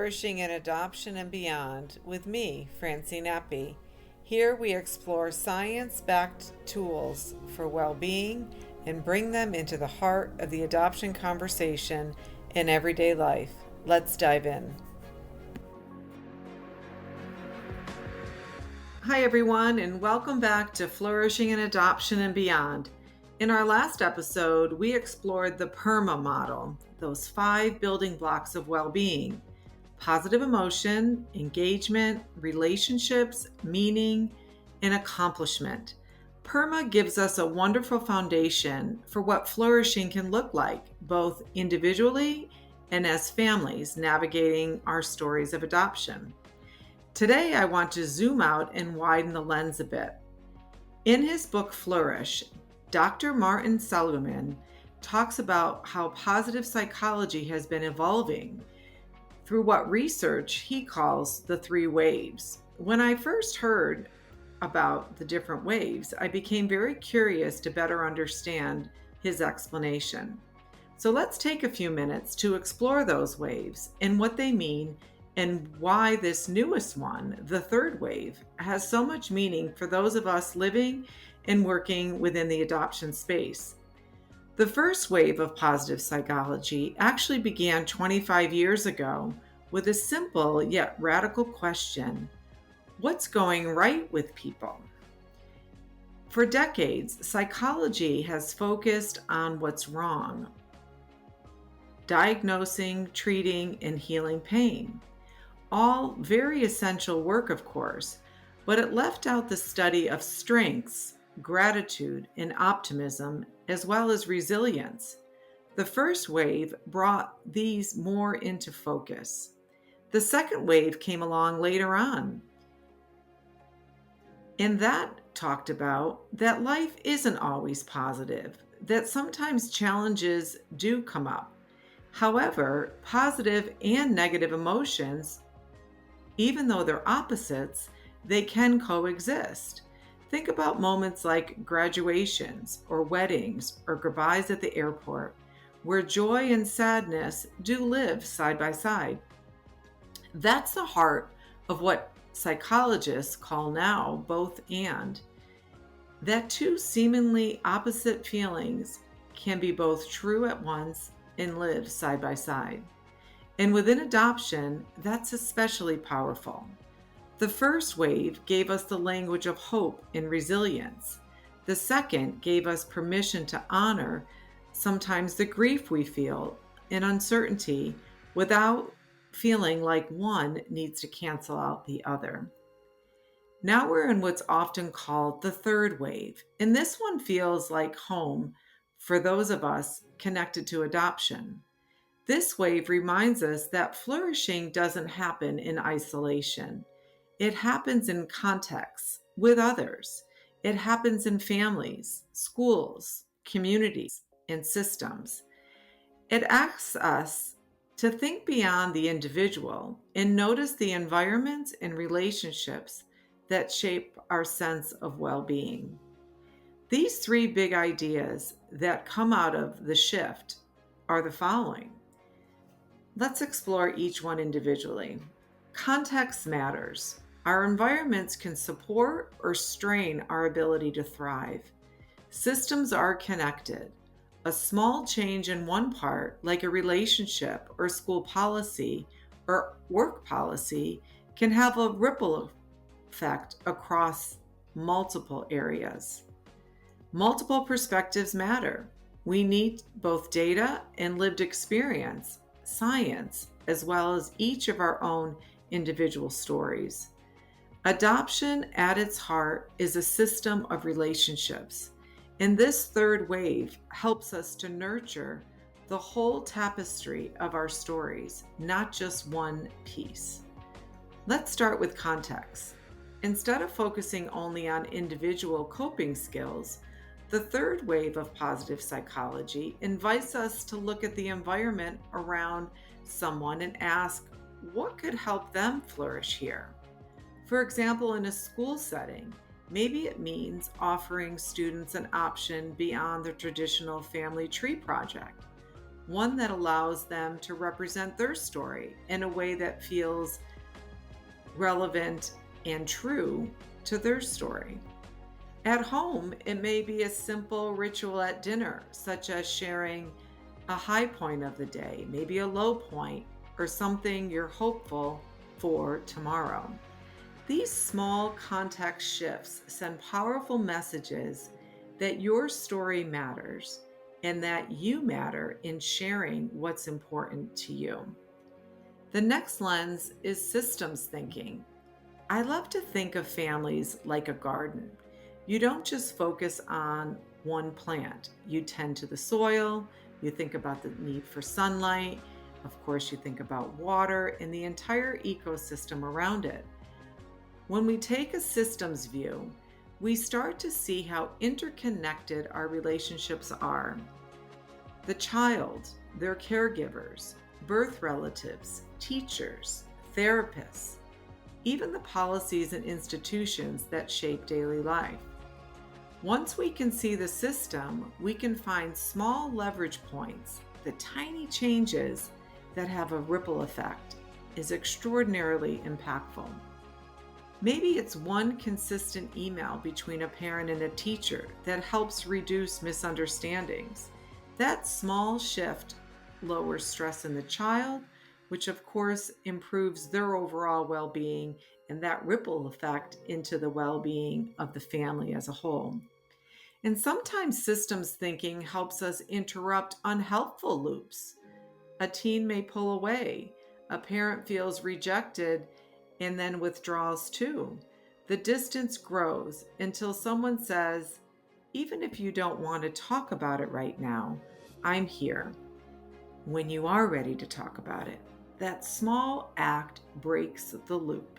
Flourishing in Adoption and Beyond with me, Francine Apy. Here we explore science-backed tools for well-being and bring them into the heart of the adoption conversation in everyday life. Let's dive in. Hi everyone, and welcome back to Flourishing in Adoption and Beyond. In our last episode, we explored the PERMA model, those 5 building blocks of well-being: positive emotion, engagement, relationships, meaning, and accomplishment. PERMA gives us a wonderful foundation for what flourishing can look like, both individually and as families navigating our stories of adoption. Today, I want to zoom out and widen the lens a bit. In his book, Flourish, Dr. Martin Seligman talks about how positive psychology has been evolving through what research he calls the 3 waves. When I first heard about the different waves, I became very curious to better understand his explanation. So let's take a few minutes to explore those waves and what they mean and why this newest one, the 3rd wave, has so much meaning for those of us living and working within the adoption space. The first wave of positive psychology actually began 25 years ago with a simple yet radical question: what's going right with people? For decades, psychology has focused on what's wrong, diagnosing, treating, and healing pain. All very essential work, of course, but it left out the study of strengths, gratitude, and optimism, as well as resilience. The first wave brought these more into focus. The second wave came along later on, and that talked about that life isn't always positive, that sometimes challenges do come up. However, positive and negative emotions, even though they're opposites, they can coexist. Think about moments like graduations or weddings or goodbyes at the airport, where joy and sadness do live side by side. That's the heart of what psychologists call now both and. That 2 seemingly opposite feelings can be both true at once and live side by side. And within adoption, that's especially powerful. The first wave gave us the language of hope and resilience. The second gave us permission to honor sometimes the grief we feel and uncertainty without feeling like one needs to cancel out the other. Now we're in what's often called the 3rd wave, and this one feels like home for those of us connected to adoption. This wave reminds us that flourishing doesn't happen in isolation. It happens in context with others. It happens in families, schools, communities, and systems. It asks us to think beyond the individual and notice the environments and relationships that shape our sense of well-being. These 3 big ideas that come out of the shift are the following. Let's explore each one individually. Context matters. Our environments can support or strain our ability to thrive. Systems are connected. A small change in one part, like a relationship or school policy or work policy, can have a ripple effect across multiple areas. Multiple perspectives matter. We need both data and lived experience, science, as well as each of our own individual stories. Adoption at its heart is a system of relationships, and this 3rd wave helps us to nurture the whole tapestry of our stories, not just one piece. Let's start with context. Instead of focusing only on individual coping skills, the 3rd wave of positive psychology invites us to look at the environment around someone and ask, what could help them flourish here? For example, in a school setting, maybe it means offering students an option beyond the traditional family tree project. one that allows them to represent their story in a way that feels relevant and true to their story. At home, it may be a simple ritual at dinner, such as sharing a high point of the day, maybe a low point, or something you're hopeful for tomorrow. These small context shifts send powerful messages that your story matters and that you matter in sharing what's important to you. The next lens is systems thinking. I love to think of families like a garden. You don't just focus on one plant. You tend to the soil, you think about the need for sunlight, of course, you think about water and the entire ecosystem around it. When we take a systems view, we start to see how interconnected our relationships are. The child, their caregivers, birth relatives, teachers, therapists, even the policies and institutions that shape daily life. Once we can see the system, we can find small leverage points. The tiny changes that have a ripple effect is extraordinarily impactful. Maybe it's one consistent email between a parent and a teacher that helps reduce misunderstandings. That small shift lowers stress in the child, which of course improves their overall well-being, and that ripple effect into the well-being of the family as a whole. And sometimes systems thinking helps us interrupt unhelpful loops. A teen may pull away, a parent feels rejected and then withdraws too. The distance grows until someone says, "Even if you don't want to talk about it right now, I'm here." When you are ready to talk about it, that small act breaks the loop.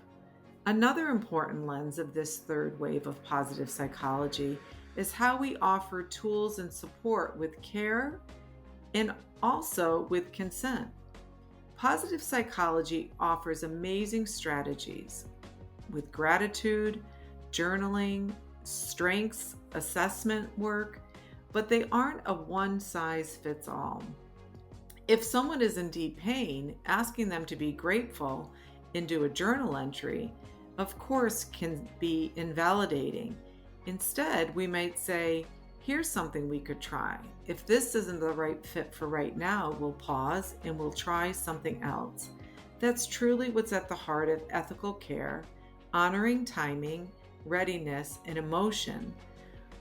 Another important lens of this third wave of positive psychology is how we offer tools and support with care and also with consent. Positive psychology offers amazing strategies with gratitude, journaling, strengths assessment work, but they aren't a one size fits all. If someone is in deep pain, asking them to be grateful and do a journal entry, of course, can be invalidating. Instead, we might say, "Here's something we could try. If this isn't the right fit for right now, we'll pause and we'll try something else." That's truly what's at the heart of ethical care, honoring timing, readiness, and emotion.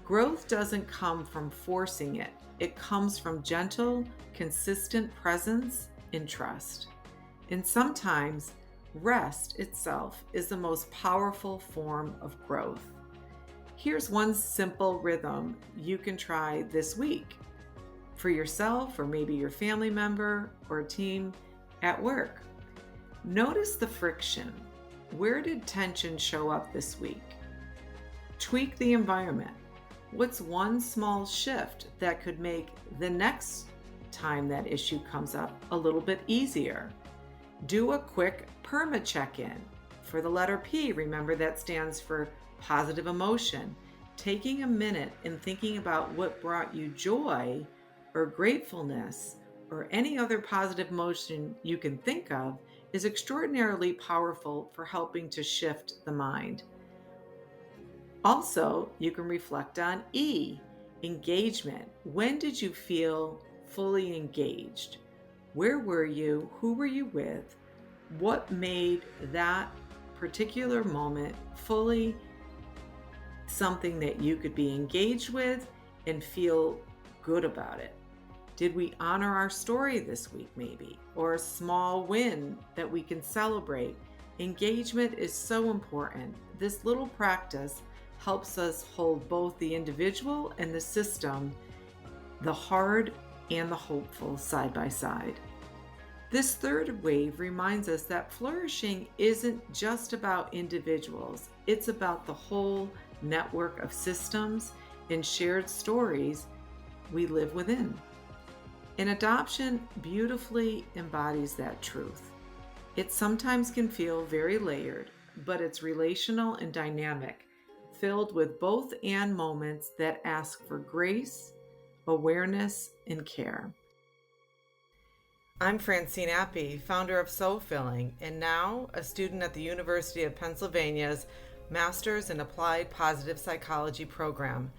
Growth doesn't come from forcing it. It comes from gentle, consistent presence and trust. And sometimes, rest itself is the most powerful form of growth. Here's one simple rhythm you can try this week for yourself or maybe your family member or a team at work. Notice the friction. Where did tension show up this week? Tweak the environment. What's one small shift that could make the next time that issue comes up a little bit easier? Do a quick PERMA check-in. For the letter P, remember that stands for positive emotion. Taking a minute and thinking about what brought you joy or gratefulness or any other positive emotion you can think of is extraordinarily powerful for helping to shift the mind. Also, you can reflect on E, engagement. When did you feel fully engaged? Where were you? Who were you with? What made that particular moment fully something that you could be engaged with and feel good about it? Did we honor our story this week, maybe? Or a small win that we can celebrate? Engagement is so important. This little practice helps us hold both the individual and the system, the hard and the hopeful, side by side. This third wave reminds us that flourishing isn't just about individuals. It's about the whole network of systems and shared stories we live within. And adoption beautifully embodies that truth. It sometimes can feel very layered, but it's relational and dynamic, filled with both and moments that ask for grace, awareness, and care. I'm Francine Apy, founder of Soul Filling, and now a student at the University of Pennsylvania's Master's in Applied Positive Psychology program.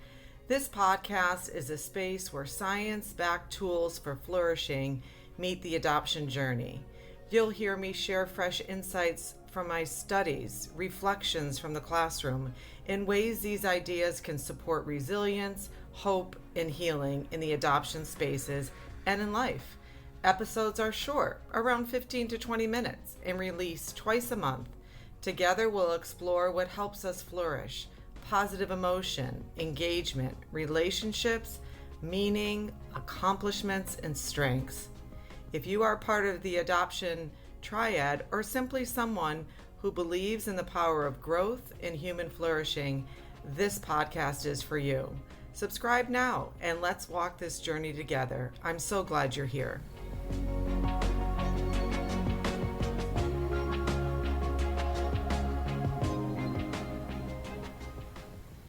This podcast is a space where science-backed tools for flourishing meet the adoption journey. You'll hear me share fresh insights from my studies, reflections from the classroom, and ways these ideas can support resilience, hope, and healing in the adoption spaces and in life. Episodes are short, around 15 to 20 minutes, and released twice a month. Together, we'll explore what helps us flourish: positive emotion, engagement, relationships, meaning, accomplishments, and strengths. If you are part of the adoption triad or simply someone who believes in the power of growth and human flourishing, this podcast is for you. Subscribe now and let's walk this journey together. I'm so glad you're here.